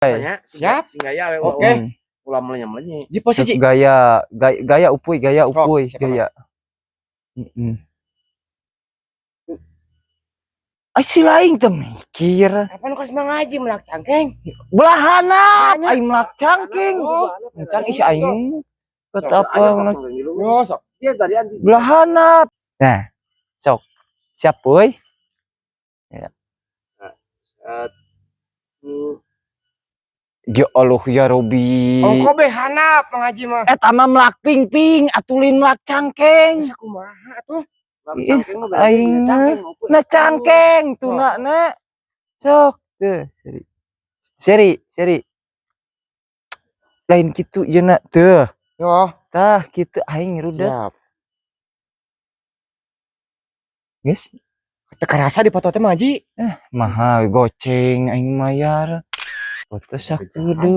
Tanya, Siap. Singgaya Oke. ulah melenya-melenya. Di posisi Gaya upuy gaya. Ay si laing teh mikir. Apa nu kas mangaji melak cangkeng? Belahanap aing melak cangking. Can isi aing betapa melak. Yo sok. Iya tadi anjing. Belahanap. Nah, sok. Siap boy. Ya. Ya Allah ya Robi. Ongko be hanap mangaji mah. Tama melak ping atulin melak cangkeng. Bisa kumaha atuh? Aing na cangkeng tuna na. Sok teu seri. Lain kitu yeuna teu. Yo, Tah kitu aing rudet. siap. Geus. Teu karasa di foto teh mangaji. Mahal goceng aing mayar. Foto sakudu.